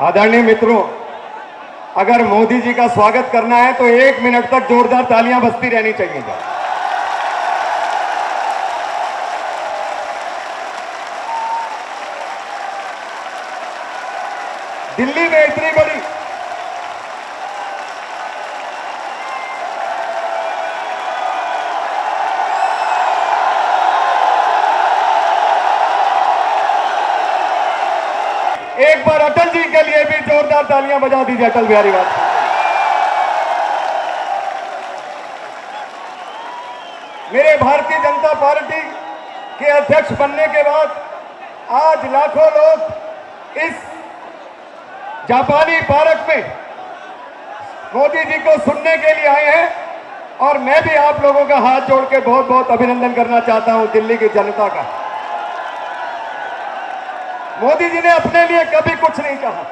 आदरणीय मित्रों, अगर मोदी जी का स्वागत करना है तो 1 मिनट तक जोरदार तालियां बजती रहनी चाहिए। दिल्ली में इतनी बड़ी एक बार अटल जी के लिए भी जोरदार तालियां बजा दीजिए। अटल बिहारी वाजपेयी, मेरे भारतीय जनता पार्टी के अध्यक्ष बनने के बाद आज लाखों लोग इस जापानी पार्क में मोदी जी को सुनने के लिए आए हैं और मैं भी आप लोगों का हाथ जोड़ के बहुत बहुत अभिनंदन करना चाहता हूं दिल्ली की जनता का। मोदी जी ने अपने लिए कभी कुछ नहीं चाहा,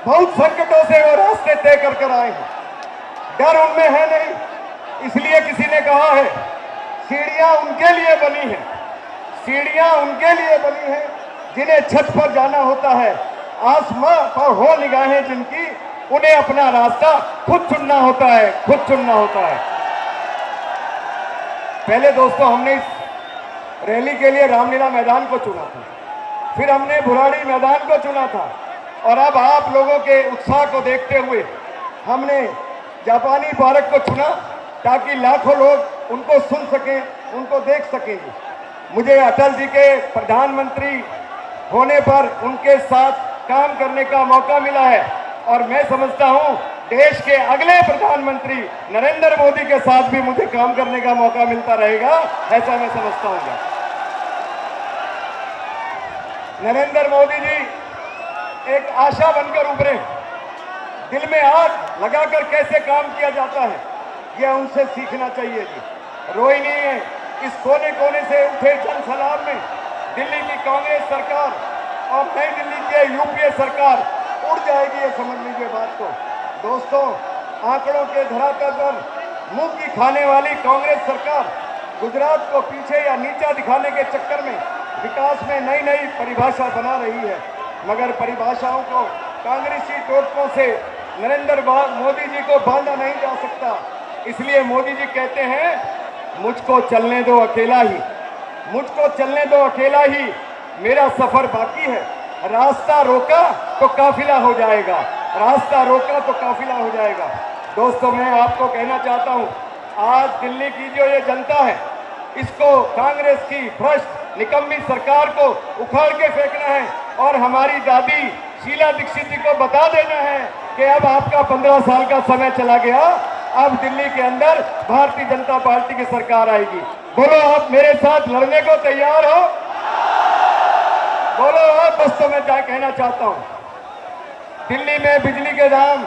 बहुत संकटों से वो रास्ते तय कर आए हैं, डर उनमें है नहीं। इसलिए किसी ने कहा है सीढ़ियां उनके लिए बनी है, सीढ़ियां उनके लिए बनी है जिन्हें छत पर जाना होता है, आसमां पर हो निगाहें जिनकी, उन्हें अपना रास्ता खुद चुनना होता है, खुद चुनना होता है। पहले दोस्तों हमने इस रैली के लिए रामलीला मैदान को चुना था, फिर हमने बुराड़ी मैदान को चुना था और अब आप लोगों के उत्साह को देखते हुए हमने जापानी पार्क को चुना ताकि लाखों लोग उनको सुन सकें, उनको देख सकेंगे। मुझे अटल जी के प्रधानमंत्री होने पर उनके साथ काम करने का मौका मिला है और मैं समझता हूं देश के अगले प्रधानमंत्री नरेंद्र मोदी के साथ भी मुझे काम करने का मौका मिलता रहेगा, ऐसा मैं समझता हूं। नरेंद्र मोदी जी एक आशा बनकर उभरे, दिल में आग लगाकर कैसे काम किया जाता है यह उनसे सीखना चाहिए जी। रोई नहीं है, इस कोने कोने से उठे जन सलाम में दिल्ली की कांग्रेस सरकार और नई दिल्ली की यूपीए सरकार उड़ जाएगी, ये समझ लीजिए बात को। दोस्तों, आंकड़ों के धरातल पर मुंह की खाने वाली कांग्रेस सरकार गुजरात को पीछे या नीचा दिखाने के चक्कर में विकास में नई नई परिभाषा बना रही है, मगर परिभाषाओं को कांग्रेसी टोटकों से नरेंद्र मोदी जी को बांधा नहीं जा सकता। इसलिए मोदी जी कहते हैं मुझको चलने दो अकेला ही, मुझको चलने दो अकेला ही, मेरा सफर बाकी है, रास्ता रोका तो काफिला हो जाएगा, रास्ता रोका तो काफिला हो जाएगा। दोस्तों, मैं आपको कहना चाहता हूं, आज दिल्ली की जो ये जनता है इसको कांग्रेस की भ्रष्ट निकम्मी सरकार को उखाड़ के फेंकना है और हमारी दादी शीला दीक्षित जी को बता देना है कि अब आपका 15 साल का समय चला गया, अब दिल्ली के अंदर भारतीय जनता पार्टी की सरकार आएगी। बोलो आप मेरे साथ लड़ने को तैयार हो? बोलो आप। दोस्तों, मैं क्या कहना चाहता हूं, दिल्ली में बिजली के दाम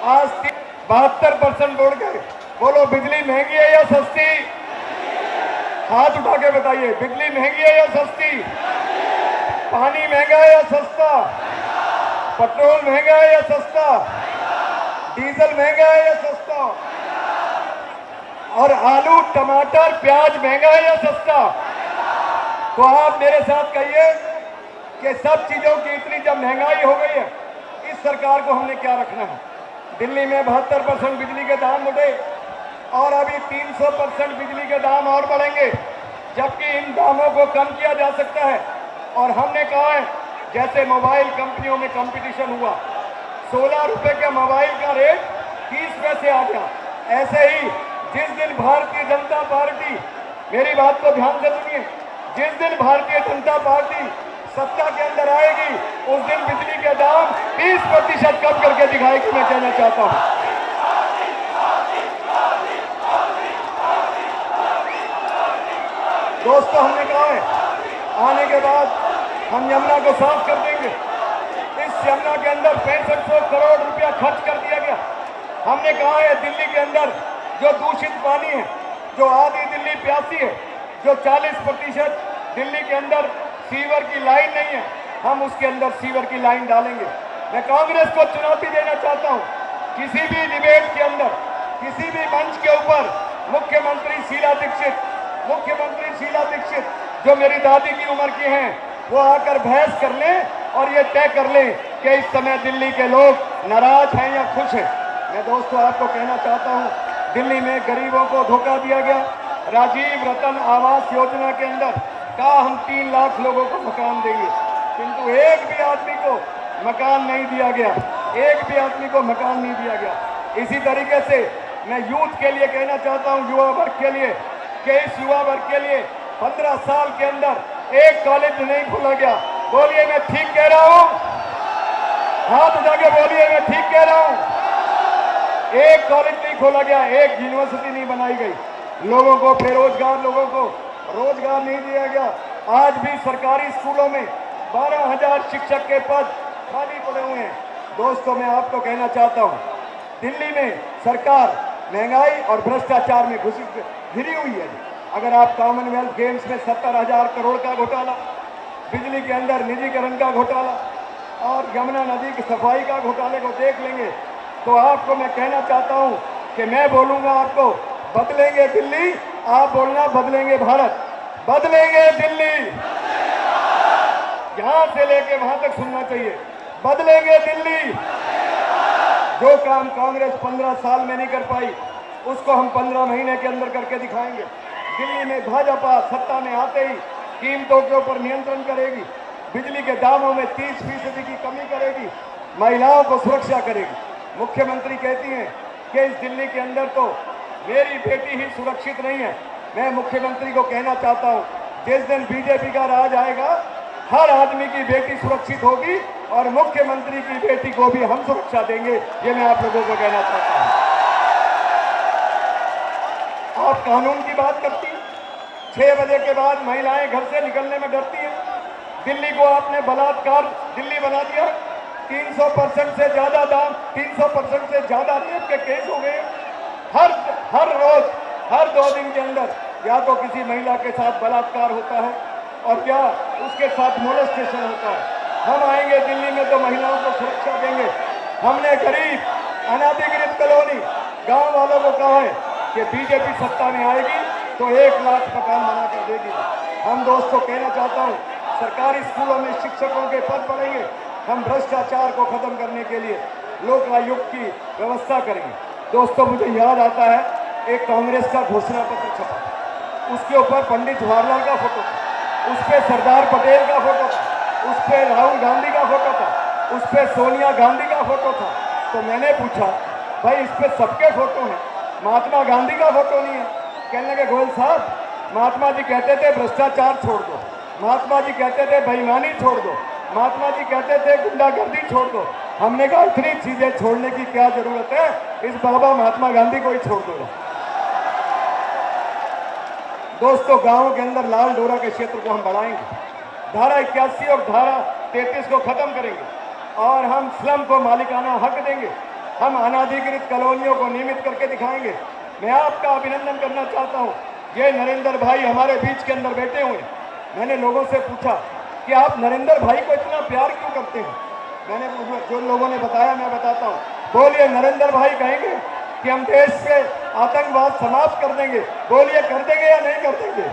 आज 72% बढ़ गए। बोलो बिजली महंगी है या सस्ती? हाथ उठा के बताइए, बिजली महंगी है या सस्ती? पानी महंगा है या सस्ता? पेट्रोल महंगा है या सस्ता? डीजल महंगा है या सस्ता? और आलू टमाटर प्याज महंगा है या सस्ता? तो आप मेरे साथ कहिए कि सब चीजों की इतनी जब महंगाई हो गई है, इस सरकार को हमने क्या रखना है? दिल्ली में 72% बिजली के दाम बढ़े और अभी 300% बिजली के दाम और बढ़ेंगे, जबकि इन दामों को कम किया जा सकता है। और हमने कहा है जैसे मोबाइल कंपनियों में कंपटीशन हुआ, 16 रुपए के मोबाइल का रेट 30 पैसे आ गया, ऐसे ही जिस दिन भारतीय जनता पार्टी, मेरी बात को ध्यान से सुनिए, जिस दिन भारतीय जनता पार्टी सत्ता के अंदर आएगी उस दिन बिजली के दाम 20% कम करके दिखाएगी, मैं कहना चाहता हूं। दोस्तों, हमने कहा है आने के बाद हम यमुना को साफ कर देंगे। इस यमुना के अंदर 6500 करोड़ रुपया खर्च कर दिया गया। हमने कहा है दिल्ली के अंदर जो दूषित पानी है, जो आधी दिल्ली प्यासी है, जो 40% दिल्ली के अंदर सीवर की लाइन नहीं है, हम उसके अंदर सीवर की लाइन डालेंगे। मैं कांग्रेस को चुनौती देना चाहता हूं, किसी भी डिबेट के अंदर, किसी भी मंच के ऊपर मुख्यमंत्री शीला दीक्षित जो मेरी दादी की उम्र की हैं, वो आकर बहस कर लें और ये तय कर लें कि इस समय दिल्ली के लोग नाराज हैं या खुश हैं। मैं दोस्तों आपको कहना चाहता हूं, दिल्ली में गरीबों को धोखा दिया गया। राजीव रतन आवास योजना के अंदर कहा हम 3 लाख लोगों को मकान देंगे, किंतु एक भी आदमी को मकान नहीं दिया गया, एक भी आदमी को मकान नहीं दिया गया। इसी तरीके से मैं यूथ के लिए कहना चाहता हूं, युवा वर्ग के लिए, कि इस युवा वर्ग के लिए 15 साल के अंदर एक कॉलेज नहीं खोला गया। बोलिए मैं ठीक कह रहा हूं? हाथ उठा के बोलिए मैं ठीक कह रहा हूं। एक कॉलेज नहीं खोला गया, एक यूनिवर्सिटी नहीं बनाई गई, लोगों को बेरोजगार लोगों को रोजगार नहीं दिया गया। आज भी सरकारी स्कूलों में 12,000 शिक्षक के पद खाली पड़े हुए हैं। दोस्तों मैं आपको कहना चाहता हूं, दिल्ली में सरकार महंगाई और भ्रष्टाचार में घिरी हुई है। अगर आप कॉमनवेल्थ गेम्स में 70,000 करोड़ का घोटाला, बिजली के अंदर निजीकरण का घोटाला और यमुना नदी की सफाई का घोटाले को देख लेंगे तो आपको मैं कहना चाहता हूं कि मैं बोलूंगा आपको बदलेंगे दिल्ली, आप बोलना बदलेंगे भारत। बदलेंगे दिल्ली, यहां से लेके वहां तक सुनना चाहिए, बदलेंगे दिल्ली। जो काम कांग्रेस 15 साल में नहीं कर पाई उसको हम 15 महीने के अंदर करके दिखाएंगे। दिल्ली में भाजपा सत्ता में आते ही कीमतों के ऊपर नियंत्रण करेगी, बिजली के दामों में 30% की कमी करेगी, महिलाओं को सुरक्षा करेगी। मुख्यमंत्री कहती हैं कि इस दिल्ली के अंदर तो मेरी बेटी ही सुरक्षित नहीं है। मैं मुख्यमंत्री को कहना चाहता हूं, जिस दिन बीजेपी का राज आएगा हर आदमी की बेटी सुरक्षित होगी और मुख्यमंत्री की बेटी को भी हम सुरक्षा देंगे। ये मैं आप लोगों को कहना चाहता हूं। आप कानून की बात करती, 6 बजे के बाद महिलाएं घर से निकलने में डरती हैं। दिल्ली को आपने बलात्कार दिल्ली बना दिया, 300% से ज्यादा दाम, 300% से ज्यादा रेप के केस हो गए। हर रोज, हर 2 दिन के अंदर या तो किसी महिला के साथ बलात्कार होता है और या उसके साथ मोलेस्टेशन होता है। हम आएंगे दिल्ली में तो महिलाओं को सुरक्षा देंगे। हमने गरीब अनाधिकृत कॉलोनी गांव वालों को कहा है कि बीजेपी सत्ता में आएगी तो 1 लाख मकान बना कर देगी। हम दोस्तों कहना चाहता हूं, सरकारी स्कूलों में शिक्षकों के पद बढ़ेंगे। हम भ्रष्टाचार को खत्म करने के लिए लोक आयुक्त की व्यवस्था करेंगे। दोस्तों मुझे याद आता है, एक कांग्रेस का घोषणा पत्र छपा, उसके ऊपर पंडित जवाहरलाल का फोटो था, उस पर सरदार पटेल का फोटो था, उस पर राहुल गांधी का फोटो था, उस पर सोनिया गांधी का फोटो था। तो मैंने पूछा भाई इस पे सबके फोटो हैं, महात्मा गांधी का फोटो नहीं है। कहने लगे गोयल साहब, महात्मा जी कहते थे भ्रष्टाचार छोड़ दो, महात्मा जी कहते थे बेईमानी छोड़ दो, महात्मा जी कहते थे गुंडागर्दी छोड़ दो। हमने कहा इतनी चीजें छोड़ने की क्या जरूरत है, इस बाबा महात्मा गांधी को ही छोड़ दो। दोस्तों गांवों के अंदर लाल डोरा के क्षेत्र को हम बढ़ाएंगे, धारा 81 और धारा 33 को खत्म करेंगे और हम स्लम को मालिकाना हक देंगे। हम अनाधिकृत कॉलोनियों को नियमित करके दिखाएंगे। मैं आपका अभिनंदन करना चाहता हूं, ये नरेंद्र भाई हमारे बीच के अंदर बैठे हुए। मैंने लोगों से पूछा कि आप नरेंद्र भाई को इतना प्यार क्यों करते हैं। मैंने जो लोगों ने बताया मैं बताता हूं। बोलिए नरेंद्र भाई कहेंगे कि हम देश से आतंकवाद समाप्त कर देंगे, बोलिए कर देंगे या नहीं कर देंगे।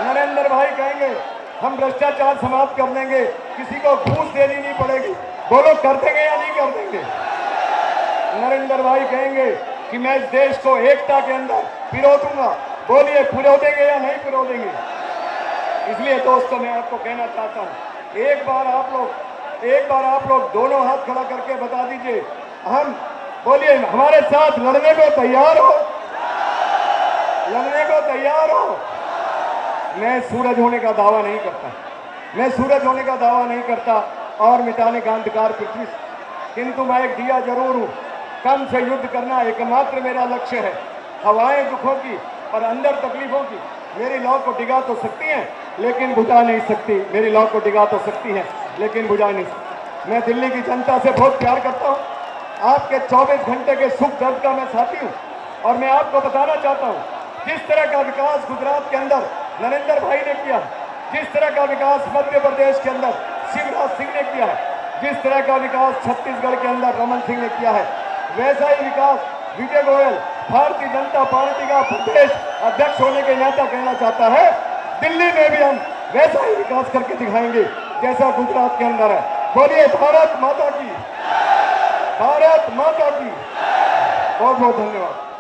नरेंद्र भाई कहेंगे हम भ्रष्टाचार समाप्त कर देंगे, किसी को घूस देनी नहीं पड़ेगी, बोलो कर देंगे या नहीं कर देंगे। नरेंद्र भाई कहेंगे कि मैं इस देश को एकता के अंदर पिरो दूंगा, बोलिए पिरो देंगे या नहीं पिरो देंगे। इसलिए दोस्तों मैं आपको कहना चाहता हूं, एक बार आप लोग दोनों हाथ खड़ा करके बता दीजिए, हम बोलिए हमारे साथ लड़ने को तैयार हो, लड़ने को तैयार हो। मैं सूरज होने का दावा नहीं करता, मैं सूरज होने का दावा नहीं करता और मिटाने का अंधकार पृथ्वी से, किंतु मैं एक दिया जरूर हूं। कम से युद्ध करना एकमात्र मेरा लक्ष्य है। हवाएं दुखों की और अंदर तकलीफों की मेरी लौ को डिगा तो सकती हैं लेकिन बुझा नहीं सकती, मेरी लौ को डिगा तो सकती हैं लेकिन बुझा नहीं सकती। मैं दिल्ली की जनता से बहुत प्यार करता हूं, आपके 24 घंटे के सुख दर्द का मैं साथी हूं और मैं आपको बताना चाहता हूं, जिस तरह का विकास गुजरात के अंदर नरेंद्र भाई ने किया, जिस तरह का विकास मध्य प्रदेश के अंदर शिवराज सिंह ने किया है, जिस तरह का विकास छत्तीसगढ़ के अंदर रमन सिंह ने किया है, वैसा ही विकास विजय गोयल भारतीय जनता पार्टी का प्रदेश अध्यक्ष होने के नाते कहना चाहता है। दिल्ली में भी हम वैसा ही विकास करके दिखाएंगे जैसा गुजरात के अंदर है। बोलिए भारत माता की, भारत माता की। बहुत बहुत धन्यवाद।